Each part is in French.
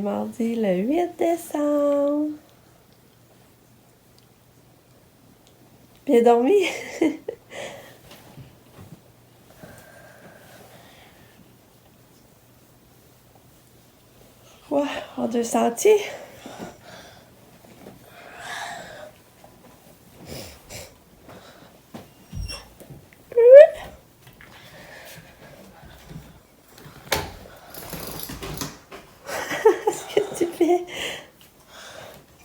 mardi le 8 décembre. Bien dormi? Ouais, en 2 sentiers. Qu'est-ce que tu fais?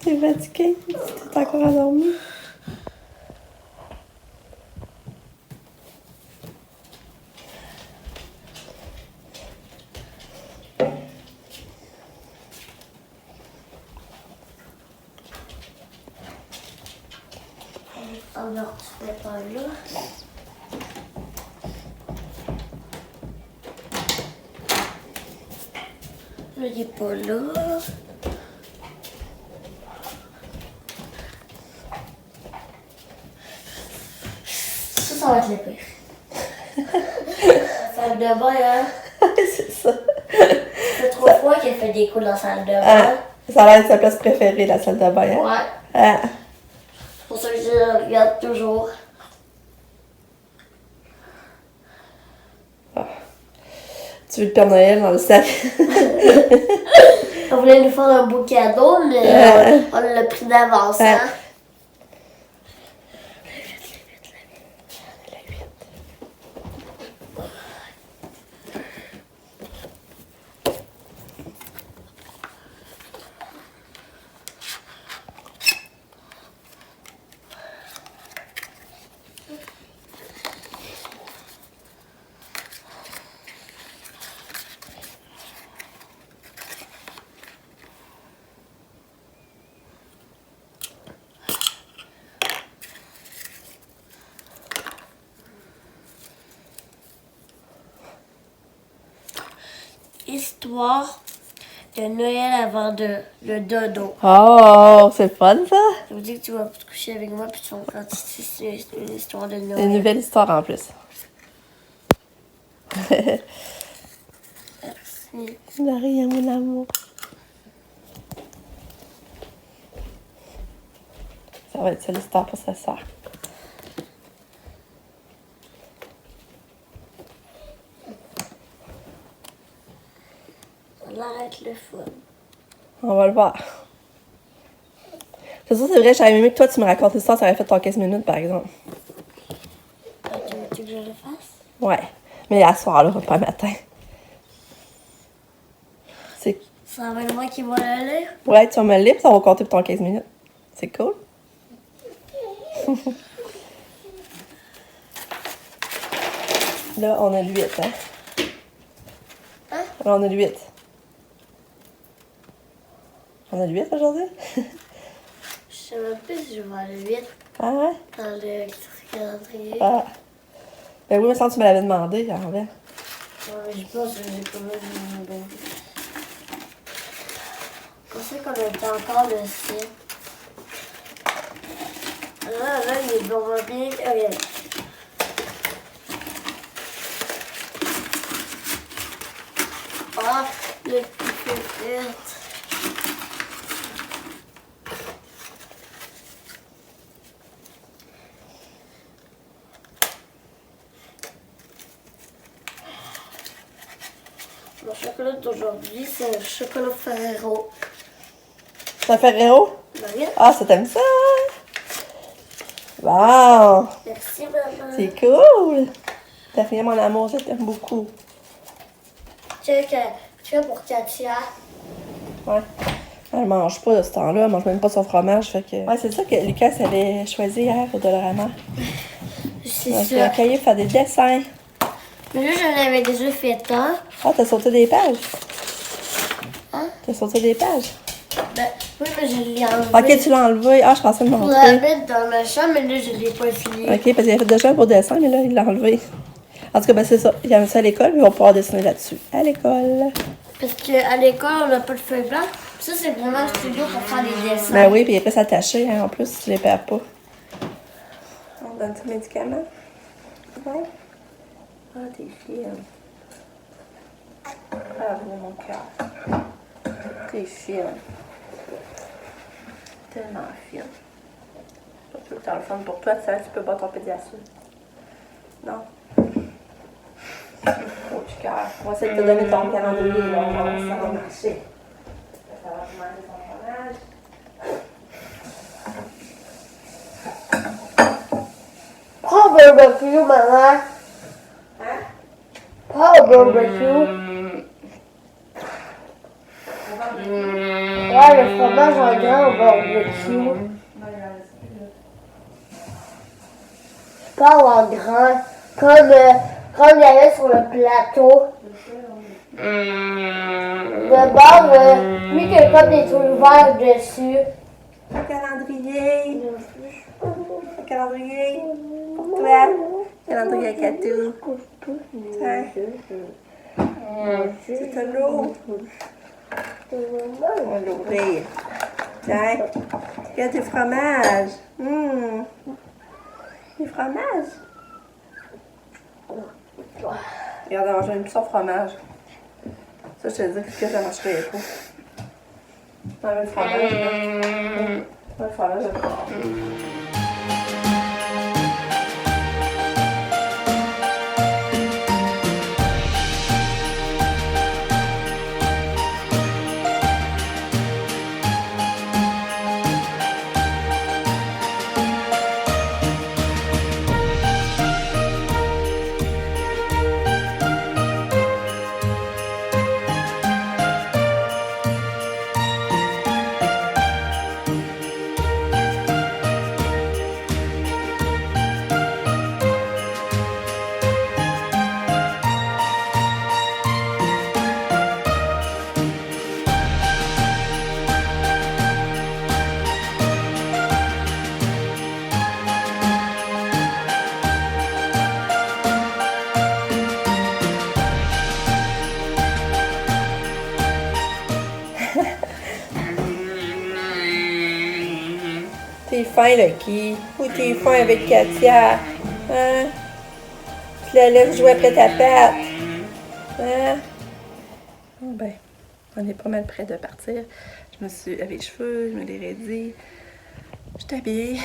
T'es fatigué? T'es encore endormi? Alors, tu fais pas là. Là, il est pas là. Ça va être le pire. La salle de bain, hein? C'est ça. Ça fait 3 fois qu'elle fait des coups dans la salle de bain. Ah, ça a l'air de sa place préférée, la salle de bain. Hein? Ouais. Ah. C'est pour ça que je regarde toujours. Tu veux le Père Noël dans le sac? On voulait nous faire un beau cadeau, mais on l'a pris d'avance, hein? Histoire de Noël avant le dodo. Oh, c'est fun ça! Ça veut dire que tu vas te coucher avec moi puis tu vas me raconter une histoire de Noël. Une nouvelle histoire en plus. Merci. De rien, mon amour. Ça va être ça l'histoire pour sa soeur. Ça a l'air d'être le fun. On va le voir. C'est sûr, c'est vrai, j'aurais aimé que toi, tu me racontes l'histoire, ça aurait fait ton 15 minutes, par exemple. Tu veux que je le fasse? Ouais. Mais à soir, là, pas le matin. C'est... Ça va être moi qui va le lire? Ouais, tu vas me le lire, puis ça va compter pour ton 15 minutes. C'est cool. Là, on a le 8, hein? Hein? Là, on a le 8. On a le 8 aujourd'hui? Je sais même plus si je vais aller vite Ah ouais? dans le calendrier. Ah. Ben oui, mais ça, tu me l'avais demandé avant. Ouais, mais je pense que j'ai pas besoin de... Je pensais qu'on était encore le site. Là, il est bon, bien. Regarde. Ah, le petit pétette. Mon chocolat d'aujourd'hui, c'est un chocolat Ferrero. Ça fait Réo? Ben, regarde. Ah, ça t'aime ça? Wow! Merci, maman. C'est cool! T'as fait mon amour, je t'aime beaucoup. Tu fais pour Katia. Ouais. Elle mange pas de ce temps-là, elle mange même pas son fromage, fait que... Ouais, c'est ça que Lucas avait choisi hier au Dollarama. C'est Donc, ça. cahier pour faire des dessins. Mais là, j'en avais déjà fait un. Ah, t'as sauté des pages? Hein? T'as sauté des pages? Ben, oui, mais je l'ai enlevé. Ok, tu l'as enlevé. Ah, je pensais le Pour la montrer. mettre dans ma chambre, mais là, je l'ai pas fini. Ok, parce qu'il a fait déjà un beau dessin, mais là, il l'a enlevé. En tout cas, ben c'est ça. Il a mis ça à l'école, mais on va pouvoir dessiner là-dessus. À l'école. Parce qu'à l'école, on n'a pas de feuilles blanches. Ça, c'est vraiment un studio pour faire des dessins. Ben oui, puis il peut s'attacher, hein, en plus, si tu les perds pas. On donne tes médicaments. Ouais. Ah, t'es fine. Bravo, mon cœur. T'es t'es fine. Tellement fine. C'est tout le temps le fun pour toi, tu sais, tu peux pas tomber dessus. Non? Oh, du cœur. On va essayer de te donner ton calendrier, là. On va voir si ça va marcher. Ça va te manger ton fromage. Pas barbecue, maman. Hein? Pas barbecue. Ouais, le fromage en grand au barbecue. Pas en grand. Comme il y avait sur le plateau. De bord, lui qui a comme des trucs verts dessus. Un calendrier. Un calendrier. Pour toi. Calendrier à Catou. Tiens. C'est un lot. On va l'ouvrir. Tiens. Regarde du fromage. Du fromage. Regarde, on va manger une petite fromage. Ça, je te dis que ça marcherait pas. Non, le fromage, là. Le fromage, T'es fin, Lucky. Ou t'es fin avec Katia. Hein? Tu la laisses jouer après ta patte. Hein? Oh ben, on est pas mal près de partir. Je me suis lavé les cheveux, je me les raidis. Je suis habillée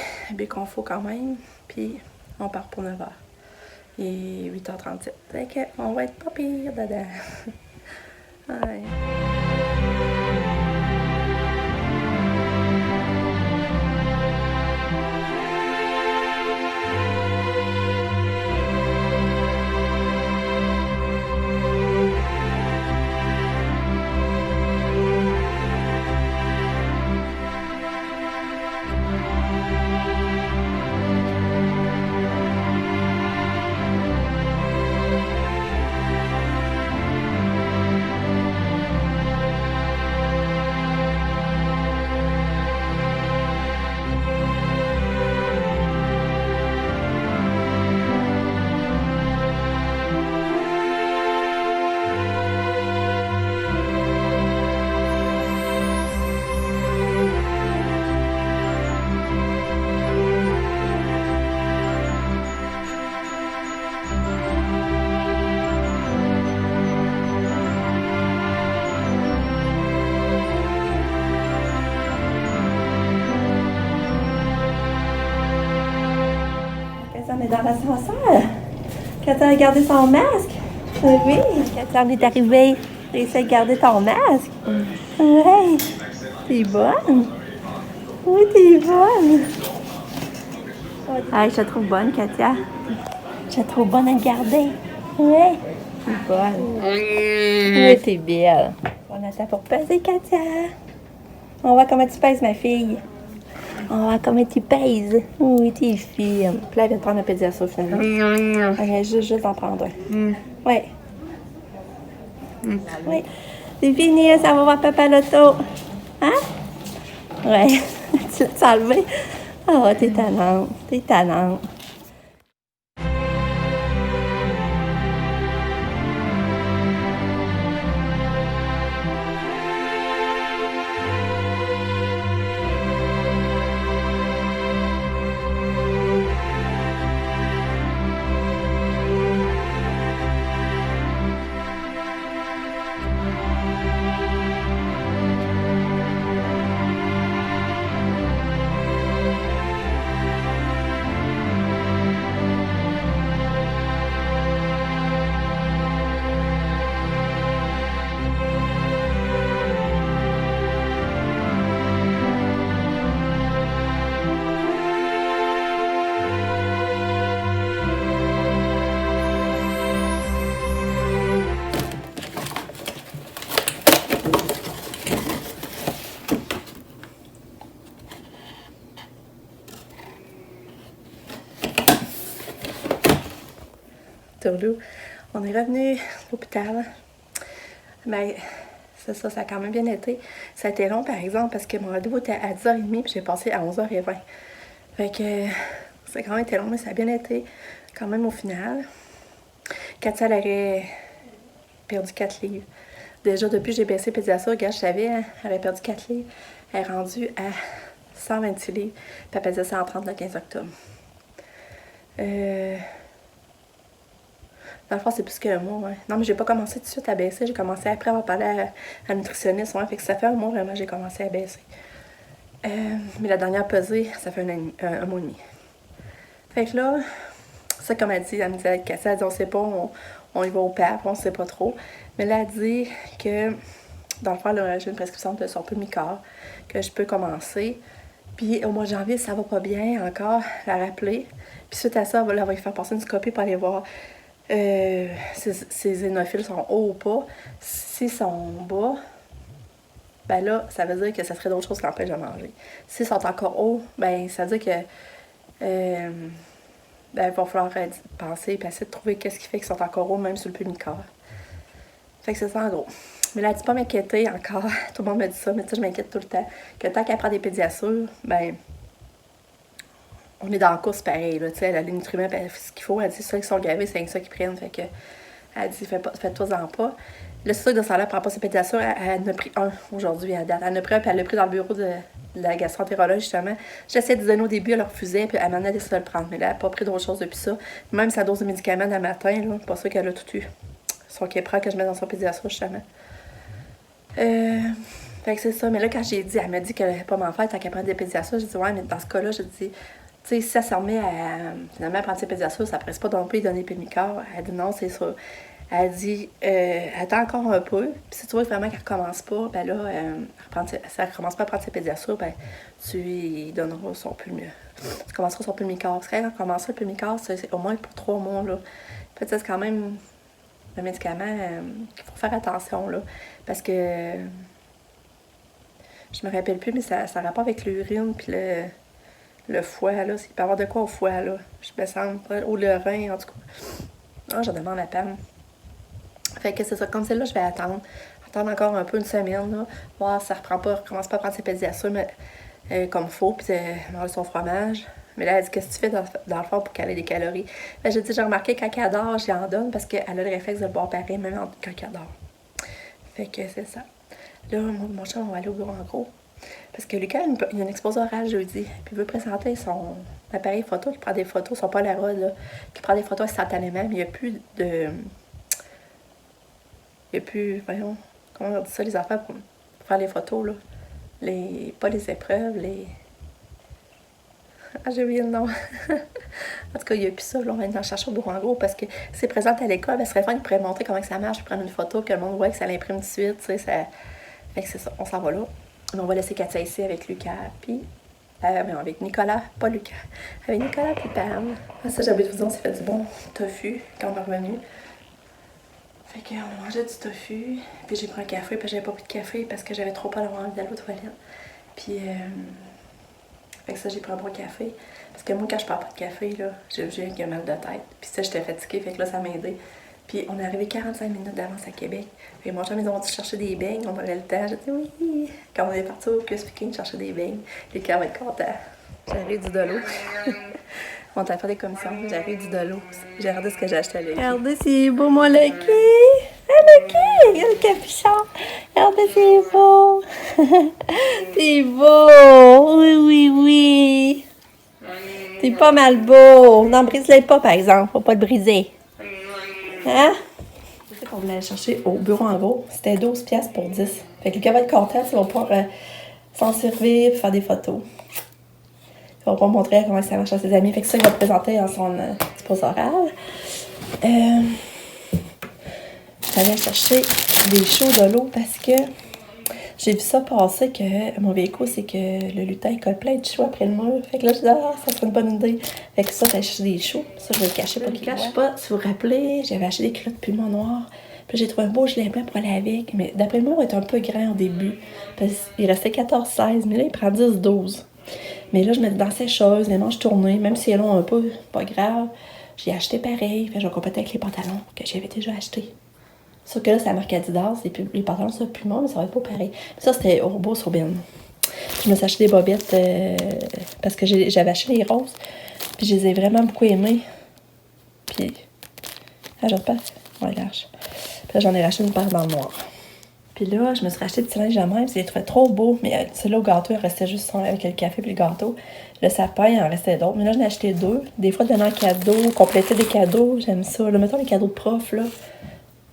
qu'on faut quand même. Puis, on part pour 9h. Il est 8h37. Fait que, on va être pas pire dedans. Ouais. On est dans l'ascenseur. Katia a gardé son masque. Oui, Katia, on est arrivé. Réussi à garder ton masque. Oui. T'es bonne. Oui, t'es bonne. Ah, je la trouve bonne, Katia. Je la trouve bonne à garder. Oui. T'es bonne. Oui, t'es belle. On attend pour peser, Katia. On va voir comment tu pèses, ma fille. On va voir comment tu pèses. Oui, t'es fine. Puis là, elle vient de prendre un pédiasure, finalement. Elle vient juste d'en prendre un. Oui. Oui. C'est fini, ça va voir papa l'auto. Hein? Oui. Tu l'as enlevé? Oh, t'es tannante. T'es tannante. retour. On est revenu à l'hôpital. Mais c'est ça, ça a quand même bien été. Ça a été long, par exemple, parce que mon rendez-vous était à 10h30, puis j'ai passé à 11h20. Fait que ça a quand même été long, mais ça a bien été quand même au final. Katia, elle aurait perdu 4 livres. Déjà, depuis que j'ai baissé Pédiasure, regarde, je savais, hein, elle avait perdu 4 livres. Elle est rendue à 126 livres, puis elle pesait 130 le 15 octobre. Dans le fond, c'est plus que un mois, ouais. Non, mais j'ai pas commencé tout de suite à baisser. J'ai commencé après avoir parlé à la nutritionniste, ouais. Fait que ça fait un mois, vraiment, j'ai commencé à baisser. Mais la dernière pesée, ça fait un mois et demi. Fait que là, ça, comme elle dit, elle me disait, Cassie, elle dit, on sait pas, on y va au PAP, on sait pas trop. Mais là, elle dit que, dans le fond, là, j'ai une prescription de son Pulmicort, que je peux commencer. Puis au mois de janvier, ça va pas bien encore, la rappeler. Puis suite à ça, elle va lui faire passer une scopie pour aller voir ses énophiles sont hauts ou pas. S'ils sont bas, ben là, ça veut dire que ça serait d'autres choses qui l'empêchent de manger. S'ils sont encore hauts, ben ça veut dire que ben, il va falloir penser et essayer de trouver qu'est-ce qui fait qu'ils sont encore hauts, même sur le Pulmicort. Fait que c'est ça en gros. Mais là, elle dit pas m'inquiéter encore. Tout le monde me dit ça, mais tu sais, je m'inquiète tout le temps. Que tant qu'elle prend des pédiasures, ben, on est dans la course pareil, là. Tu sais, elle a les nutriments, ce qu'il faut. Elle dit, ceux qui sont gravés, c'est ça qu'ils prennent. Fait que, elle dit, faites-toi-en pas. Le sucre de salaire prend pas ses pédiasures. Elle en a pris un aujourd'hui à date. Elle en a pris un, puis elle l'a pris dans le bureau de la gastroentérologue, justement. J'essayais de lui donner au début, elle refusait, puis elle m'en a décidé de le prendre. Mais là, elle n'a pas pris d'autre chose depuis ça. Même sa dose de médicaments le matin, là, pas sûr qu'elle a tout eu. Son Képrol que je mets dans son pédiasure, justement. Fait que c'est ça. Mais là, quand j'ai dit, elle m'a dit qu'elle n'allait pas m'en faire tant qu'elle prend des pédiasures, j'ai dit, ouais, mais dans ce cas-là, j'ai dit, tu sais, si ça se remet à, finalement, à prendre ses pédiasures, ça ne presse pas non plus de donner Pulmicort. Elle dit, non, c'est ça. Elle dit, attends encore un peu. Puis si tu vois vraiment qu'elle ne recommence pas, ben là, si elle ne recommence pas à prendre ses pédiasures, ben tu lui donneras son Pulmicort. Tu commenceras son Pulmicort. Parce qu'elle commence le Pulmicort, c'est au moins pour 3 mois, là. Peut-être c'est quand même un médicament qu'il faut faire attention, là. Parce que je me rappelle plus, mais ça a rapport avec l'urine puis le foie, là. Il peut y avoir de quoi au foie, là. Je me sens, ou le rein, en tout cas. Ah, je demande à Pam. Fait que c'est ça. Comme celle-là, je vais attendre. Attendre encore un peu, une semaine, là. Voir si ça recommence pas à prendre ses pédiasures, mais comme il faut, puis manger son fromage. Mais là, elle dit, qu'est-ce que tu fais dans le fond pour caler des calories? Ben, j'ai dit, j'ai remarqué quand elle dort, j'y en donne parce qu'elle a le réflexe de le boire pareil, même quand elle dort. Fait que c'est ça. Là, mon chum, on va aller au bureau en gros. Parce que Lucas, il a une exposé orale jeudi. Puis il veut présenter son appareil photo, qui prend des photos, son Polaroid, là, qui prend des photos instantanément, mais il n'y a plus de. Il n'y a plus, voyons, comment on dit ça, les affaires pour faire les photos, là. Pas les épreuves, les. Ah, j'ai oublié le nom. En tout cas, il n'y a plus ça. Là, on va aller en chercher au bureau en gros parce que si c'est présente à l'école, ben, ce serait fun, il pourrait montrer comment ça marche, prendre une photo, que le monde voit que ça l'imprime tout de suite. Tu sais, ça. Fait que c'est ça, on s'en va là. Mais on va laisser Katia ici avec Lucas, puis. Avec Nicolas, pas Lucas. Avec Nicolas, puis Pam. Ah, ça, j'ai oublié de vous dire, on s'est fait du bon tofu quand on est revenu. Fait qu'on mangeait du tofu, puis j'ai pris un café, puis j'avais pas pris de café parce que j'avais trop peur d'avoir envie d'aller aux toilettes. Puis. Fait que ça, j'ai pris un bon café. Parce que moi, quand je prends pas de café, là, j'ai un mal de tête. Puis ça, j'étais fatiguée, fait que là, ça m'a aidé. Puis on est arrivé 45 minutes d'avance à Québec. Et mon chum, ils ont dit chercher des beignes, on aurait le temps. J'ai dit oui. Quand on est parti au Krispy Kreme chercher des beignes, les gars vont être contents. J'arrive du Dolo. On t'a fait des commissions, j'arrive du Dolo. J'ai regardé ce que j'ai acheté là. Regardez, c'est beau, mon Lucky! Ah, Lucky! Regarde le capuchon! Regardez, c'est beau! C'est beau! Oui! C'est pas mal beau! Non, brise-le pas, par exemple. Faut pas le briser. Hein? Je sais qu'on voulait aller chercher au bureau en gros. C'était 12$ pour 10. Fait que Lucas va être content, il va pouvoir s'en servir et faire des photos. Il va pouvoir montrer comment ça marche à ses amis. Fait que ça, il va te présenter dans son exposé oral. J'allais chercher des choux de l'eau parce que j'ai vu ça passer que mon véhicule, c'est que le lutin il colle plein de choux après le mur. Fait que là, je dis, ça serait une bonne idée. Fait que ça, j'ai acheté des choux. Ça, je vais le cacher pas qu'il cache pas. Si vous vous rappelez, j'avais acheté des culottes Puma noires. Puis j'ai trouvé un beau gilet blanc pour aller avec. Mais d'après moi, il va être un peu grand au début. Parce qu'il restait 14-16, mais là, il prend 10-12. Mais là, je mets dans sécheuse, les manches tournées, même si elles ont un peu, pas grave. J'ai acheté pareil. Fait, je vais compléter avec les pantalons que j'avais déjà achetés. Sauf que là, c'est la marque Adidas. Les pantalons sont plus longs, mais ça va être pas pareil. Ça, c'était au beau sur Ben. Je me suis acheté des bobettes parce que j'avais acheté les roses. Puis je les ai vraiment beaucoup aimées. Puis, j'ajoute pas. Ouais, large. Puis là, j'en ai racheté une paire dans le noir. Puis là, je me suis racheté des petits linges à même. Je les trouvais trop beaux. Mais celui-là au gâteau, il restait juste avec le café puis le gâteau. Le sapin, il en restait d'autres. Mais là, j'en ai acheté 2. Des fois, donner un cadeau, compléter des cadeaux. J'aime ça. Là, mettons les cadeaux de prof, là.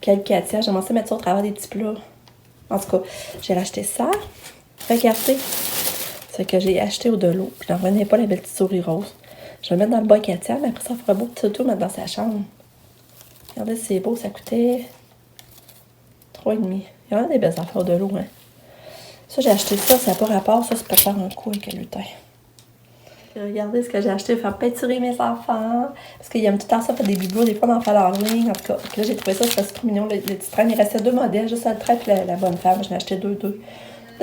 Quel Katia. J'aimerais ça mettre ça au travers des petits plats. En tout cas, j'ai racheté ça. Regardez. C'est que j'ai acheté au de l'eau. Puis j'en revenais pas la belle petite souris rose. Je vais le mettre dans le bas Katia, mais après ça fera beau tout mettre dans sa chambre. Regardez, c'est beau, ça coûtait 3,5. Il y a vraiment des belles affaires de l'eau, hein. Ça, j'ai acheté ça n'a pas rapport. Ça, c'est pour faire un coup avec le lutin. Regardez ce que j'ai acheté pour faire peinturer mes enfants. Parce qu'ils aiment tout le temps ça, faire des bibelots. Des fois, on en fait en ligne. En tout cas, là, j'ai trouvé ça, c'était trop mignon. Le petit train, il restait 2 modèles, juste le train et la bonne femme. J'en ai acheté 2 de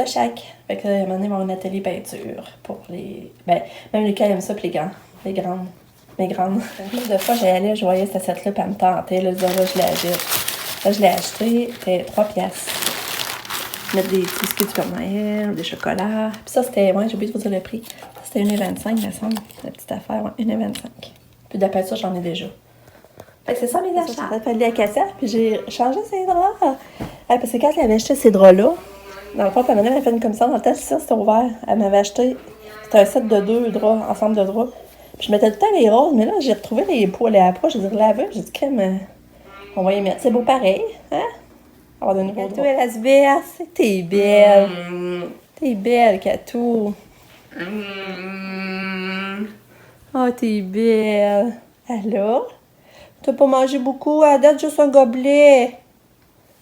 chaque. Fait que là, à un moment donné, ils vont avoir un atelier peinture pour les... Ben, même les cas aiment ça, puis les grands. Les grandes. Mes grandes. Une fois, j'allais, je voyais cette assiette-là, puis elle me tentait. Là, je l'ai acheté. Là, je l'ai acheté. C'était 3 piastres. Mettre des petits biscuits du Père Noël ou des chocolats. Puis ça, c'était... Ouais, j'ai oublié de vous dire le prix. C'était 1,25, il me semble. La petite affaire, ouais, 1,25. Puis d'après ça, j'en ai déjà. Fait que c'est ça mes achats. J'ai fait de l'acacia, puis j'ai changé ses draps. Ouais, parce que quand elle avait acheté ces draps-là, dans le fond, elle m'avait fait une commission. Dans le temps, ça, c'était ouvert. Elle m'avait acheté... C'était un set de 2 draps, ensemble de draps. Puis je mettais tout le temps les roses, mais là, j'ai retrouvé les poils à pois. Je les ai relavés. J'ai dit, crème, on va y mettre. C'est beau pareil, hein? On va donner Katou, elle a se berce. T'es belle. T'es belle, Katou. Oh, t'es belle. Alors? T'as pas mangé beaucoup? À date, juste un gobelet.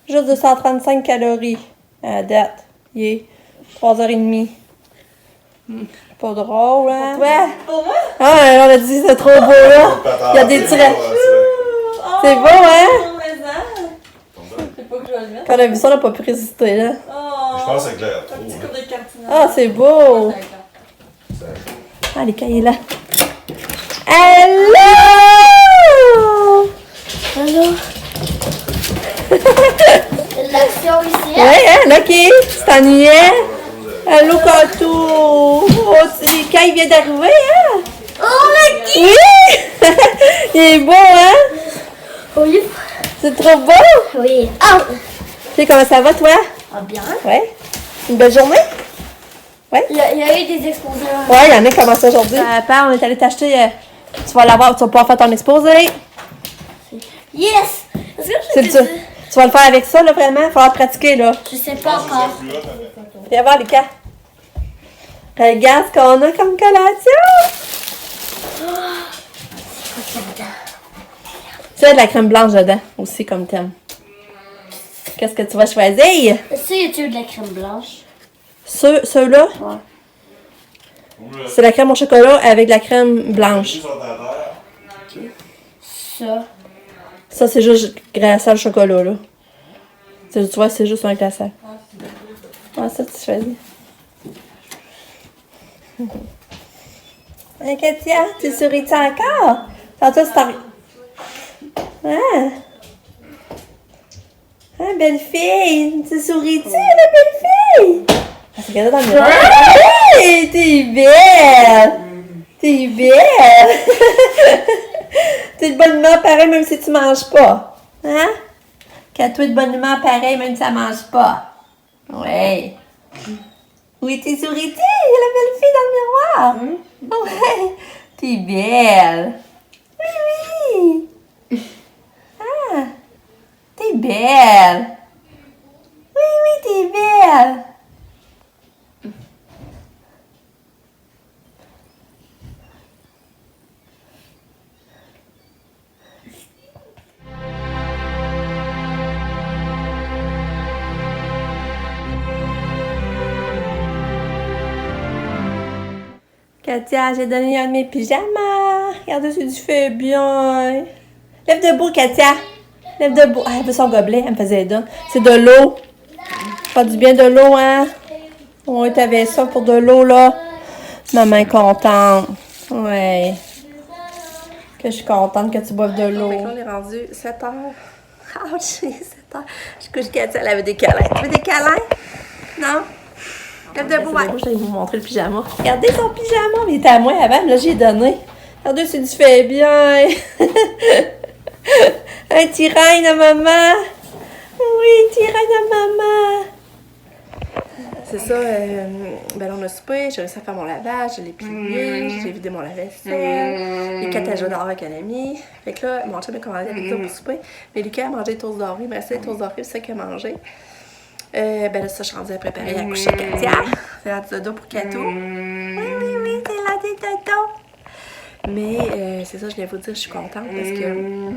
Juste 235 calories. À date. Il est 3h30. Pas drôle, hein? Pour toi? Pour moi? Ah, on a dit c'est trop beau, là. Il y a des tirets. C'est beau, hein? Quand on a vu ça, on n'a pas pu résister, là. Je pense que c'est clair. Trop, hein. Ah, c'est beau! Ah, les cahiers là. Hello! Allô? L'action ici. Ouais, hein, Lucky? Tu t'ennuyais? Allô, Katou! Oh, quand il vient d'arriver, hein? Oh, Lucky! Oui! Il est beau, hein? Oui. C'est trop beau! Oui. Ah! Tu sais comment ça va, toi? Ah, bien. Ouais? Une belle journée? Il y a eu des exposants. Ouais, il y en a qui commencent aujourd'hui. Père, on est allé t'acheter. Tu vas l'avoir, tu vas pouvoir faire ton exposé. Yes! Est-ce que Tu, je tu vas le faire avec ça, là, vraiment? Il va falloir pratiquer, là. Je sais pas encore. Viens voir, Lucas. Regarde ce qu'on a comme collation. Tu as de la crème blanche dedans, aussi, comme thème. Qu'est-ce que tu vas choisir? Est-ce qu'il y a de la crème blanche? Ceux-là, Ouais. c'est la crème au chocolat avec la crème blanche. Ça. Ça, c'est juste glaçage au chocolat, là. Tu vois, c'est juste un glaçage. Ah, ça, tu choisis. Hein, Katia, tu souris-tu encore? Tantôt, c'est en... Hein? Hein, belle fille? Tu souris-tu, la belle fille? Ah, c'est regardé dans le miroir. Hey, t'es belle! T'es belle! T'es de bonne humeur pareil même si tu manges pas. Hein? Katou est de bonne humeur pareil même si elle mange pas. Ouais. Oui, t'es souris-tu? La belle fille dans le miroir. Ouais. T'es belle. Oui, oui. Ah. T'es belle. Oui, oui, t'es belle. Katia, j'ai donné un de mes pyjamas. Regardez si tu fais bien. Lève debout, Katia. Lève debout. Ah, elle veut son gobelet. Elle me faisait donner. C'est de l'eau. Pas du bien de l'eau, hein? Ouais, t'avais ça pour de l'eau, là. Maman est contente. Ouais. que je suis contente que tu boives de l'eau. Fait que là, on est rendu 7h. Ouch, 7h. Je couche Katia, elle avait des câlins. Tu veux des câlins? Non? Lève debout, ouais. Je vais vous montrer le pyjama. Regardez son pyjama. Il était à moi avant, mais là, j'ai donné. Regardez, c'est du fait bien. Un tyran à maman. Oui, tyran à maman. C'est ça, ben là, on a soupé, j'ai réussi à faire mon lavage, je l'ai plié, j'ai vidé mon lave-vaisselle. Les 4 jours dehors avec un ami. Fait que là, mon chum a commandé la pizza pour souper. Mais Lucas a mangé des toasts dorés, il me restait des toasts dorés, c'est ça qu'il a mangé. Ben là, ça, je suis rendue à préparer la coucher Katia. C'est l'heure du dodo pour Kato. Oui, c'est l'heure des dodo. Mais c'est ça, je viens vous dire, je suis contente parce que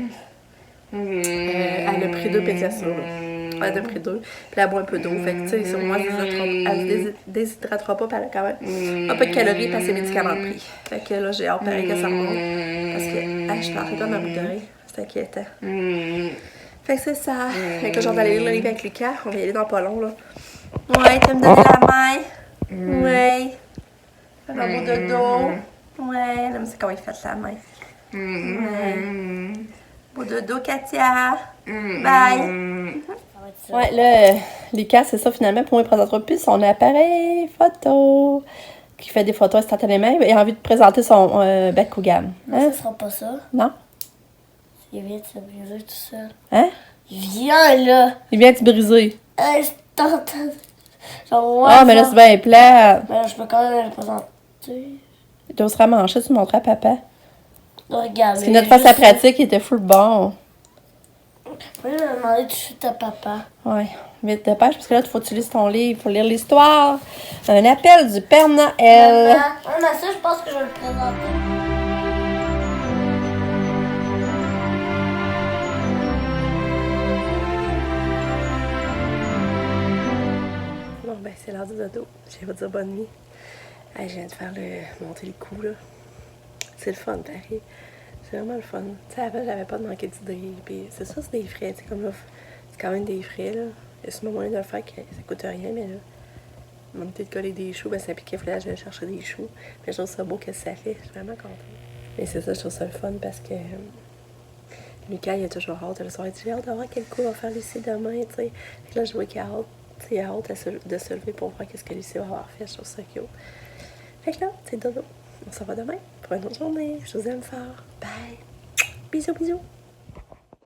elle a pris 2 pédiations. Elle a pris 2. Puis elle boit un peu d'eau. Fait que, tu sais, sur moi, elle se déshydratera pas. Puis elle a quand même un peu de calories parce ses médicaments de prix. Fait que là, j'ai hâte pareil que ça remonte. Parce que, je suis en train de ma boucle d'oreille. C'est inquiétant. Fait que c'est ça. Fait que là, j'ai hâte d'aller lire le livre avec Lucas. On va y aller dans pas long, là. Ouais, tu veux me donner la main? Ouais. Faire un beau dodo. Ouais, là, c'est comment il fait la main. Ouais. Beau dodo, Katia. Bye. Ouais, là, Lucas, c'est ça, finalement, pour moi, il présentera plus son appareil photo, qui fait des photos instantanément. Il a envie de présenter son Bakugan. Non, ce sera pas ça. Non? Il vient de se briser tout seul. Hein? Il vient, là. Il vient de se briser. Instantanément. Genre, Ah, mais là, c'est bien plat. Mais là, je peux quand même le présenter. Il doit se ramancher, tu montrer à papa. Regarde. Parce que notre face à pratique, il était full bon. Je vais demander tout de suite à papa. Ouais, vite de pêche, parce que là, il faut que tu lises ton livre, il faut lire l'histoire. Un appel du Père Noël. Maman, ça, je pense que je vais le présenter. Bon, ben, c'est l'heure du dodo. Je vais vous dire bonne nuit. Hey, je viens de faire monter les coups, là. C'est le fun, pareil. C'est vraiment le fun. Tu sais, avant, j'avais pas de manquer d'idées. Puis c'est ça, c'est des frais. Tu sais, comme là, c'est quand même des frais, là. Il y a ce moyen de le faire que ça coûte rien, mais là, mon idée de coller des choux, ben, ça piquait, il fallait que j'aille chercher des choux. Mais je trouve ça beau que ça fait. Je suis vraiment contente. Et c'est ça, je trouve ça le fun parce que Lucas, il a toujours hâte. Le soir, il dit, j'ai hâte de voir quel coup on va faire Lucie demain, tu sais. Fait que là, je vois qu'il a hâte. Il a hâte de se lever pour voir qu'est-ce que Lucie va avoir fait. Je trouve ça cute. Fait que là, c'est dodo. On s'en va demain pour une autre journée. Je vous aime fort. Bye. Bisous, bisous.